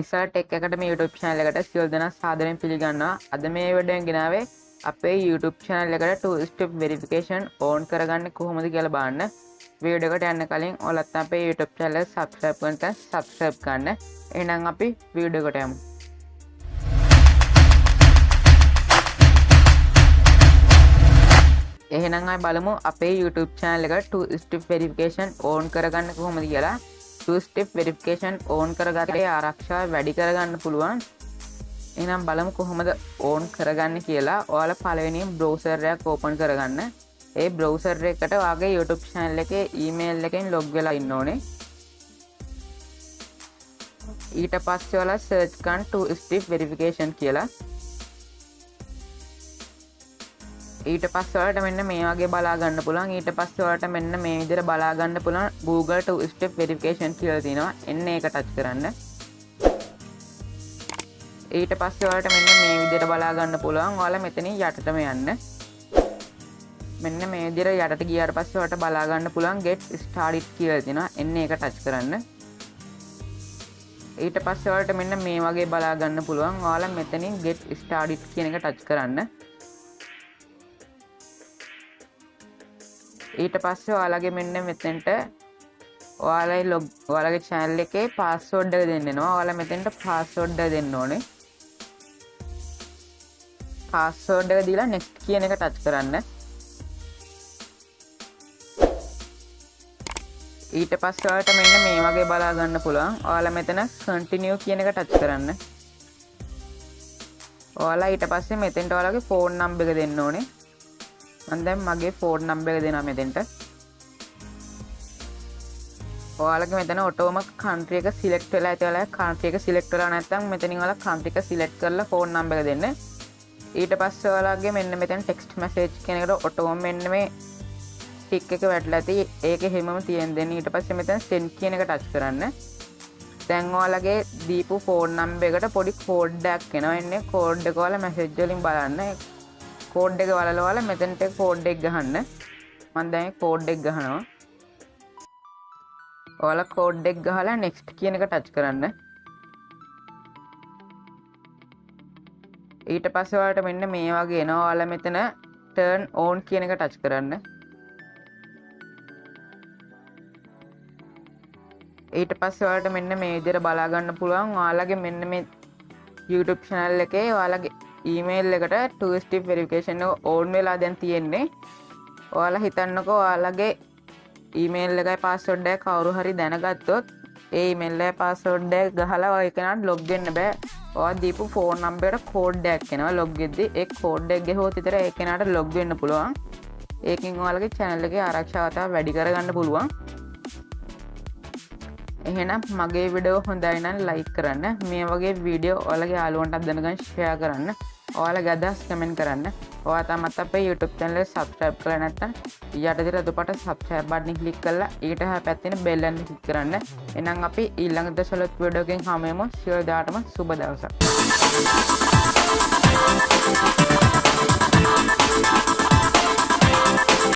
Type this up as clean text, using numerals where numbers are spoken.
Nisal Tech Academy YouTube channel එකට සියලු දෙනා සාදරයෙන් පිළිගන්නවා. අද මේ වීඩියෝෙන් ගෙනාවේ අපේ YouTube channel එකට two step verification on කරගන්නේ කොහොමද කියලා බලන්න. වීඩියෝ එකට යන්න කලින් ඔයාලත් අපේ YouTube channel එක subscribe කරන්න subscribe කරන්න. එහෙනම් අපි වීඩියෝ එකට යමු. එහෙනම් අපි බලමු අපේ YouTube channel එකට two step verification on කරගන්න කොහොමද කියලා. two step verification on කරගත්තේ ආරක්ෂාව වැඩි කරගන්න පුළුවන්. එහෙනම් බලමු කොහොමද on කරගන්නේ කියලා. ඔයාලා පළවෙනියෙන් browser එකක් open කරගන්න. ඒ browser එකට ඔයාගේ YouTube channel එකේ email එකෙන් log වෙලා ඉන්න ඕනේ. ඊට පස්සේ ඔයාලා search කරන්න two step verification කියලා. ඊට පස්සේ ඔයාලට මෙන්න මේ වගේ බලා ගන්න පුළුවන්. ඊට පස්සේ ඔයාලට මෙන්න මේ විදිහට බලා ගන්න පුළුවන් Google two step verification කියලා තියෙනවා. එන්න ඒක ටච් කරන්න. ඊට පස්සේ ඔයාලට මෙන්න මේ විදිහට බලා ගන්න පුළුවන්. ඔයාලා මෙතනින් යටටම යන්න. මෙන්න මේ විදිහට යටට ගියාට පස්සේ ඔයාලට බලා ගන්න පුළුවන් get started කියලා තියෙනවා. එන්න ඒක ටච් කරන්න. ඊට පස්සේ ඔයාලට මෙන්න මේ වගේ බලා ගන්න පුළුවන්. ඔයාලා මෙතනින් get started කියන එක ටච් කරන්න. ඊට පස්සේ ඔයාලගේ මෙන්න මෙතෙන්ට ඔයාලගේ channel එකේ password එක දෙන්න වෙනවා. ඔයාලා මෙතෙන්ට password එක දෙන්න ඕනේ. password එක දීලා next කියන එක touch කරන්න. ඊට පස්සේ ඔයාලට මෙන්න මේ වගේ බලා ගන්න පුළුවන්. ඔයාලා මෙතන continue කියන එක touch කරන්න. ඔයාලා ඊට පස්සේ මෙතෙන්ට ඔයාලගේ phone number එක දෙන්න ඕනේ. මම දැන් මගේ ෆෝන් නම්බර් එක දෙනවා මෙතෙන්ට. ඔයාලගේ මෙතන ඔටෝම country එක select වෙලා ඇති. ඔයාලා country එක select වෙලා නැත්නම් මෙතනින් ඔයාලා country එක select කරලා ෆෝන් නම්බර් එක දෙන්න. ඊට පස්සේ ඔයාලගේ මෙන්න මෙතන text message කියන එකට ඔටෝම මෙන්න මේ tick එක වැටලා ඇති. ඒකේ හැමම තියෙන දෙන්න. ඊට පස්සේ මෙතන send කියන එක touch කරන්න. දැන් ඔයාලගේ දීපු ෆෝන් නම්බර් එකට පොඩි code එකක් එනවා. එන්නේ code එක ඔයාලා message වලින් බලන්න. කෝඩ් එක වලලා මෙතනට කෝඩ් එක ගහන්න. මම දැන් කෝඩ් එක ගහනවා. ඔයාලා කෝඩ් එක ගහලා next කියන එක ටච් කරන්න. ඊට පස්සේ ඔයාලට මෙන්න මේ වගේ එනවා. ඔයාලා මෙතන turn on කියන එක ටච් කරන්න. ඊට පස්සේ ඔයාලට මෙන්න මේ විදිහට බලා ගන්න පුළුවන්. ඔයාලගේ මෙන්න මේ YouTube channel එකේ ඔයාලගේ email එකට two step verification එක on වෙලා දැන් තියෙන්නේ. ඔයාලා හිතන්නකෝ ඔයාලගේ email එකයි password එක කවුරු හරි දැනගත්තොත් ඒ email එකයි password එක ගහලා ඔය කෙනාට log වෙන්න බෑ. ඔයා දීපු phone number එකට code එකක් එනවා log වෙද්දි. ඒ code එක ගෙහුවොත් විතර ඒ කෙනාට log වෙන්න පුළුවන්. ඒකෙන් ඔයාලගේ channel එකේ ආරක්ෂාව තව වැඩි කරගන්න පුළුවන්. එහෙනම් මගේ වීඩියෝ හොඳයි නම් like කරන්න. මේ වගේ වීඩියෝ ඔයාලගේ යාළුවන්ටත් දැනගන්න share කරන්න. ඔයාලගේ අදහස් කමෙන්ට් කරන්න. ඔයා තාමත් අපේ YouTube channel එක subscribe කරලා නැත්නම් යට දිර අදපට subscribe button එක click කරලා ඊට එහා පැත්තේ තියෙන bell එක click කරන්න. එහෙනම් අපි ඊළඟ දවසවල වීඩියෝ එකකින් හමු වෙමු. සියලු දාටම සුබ දවසක්.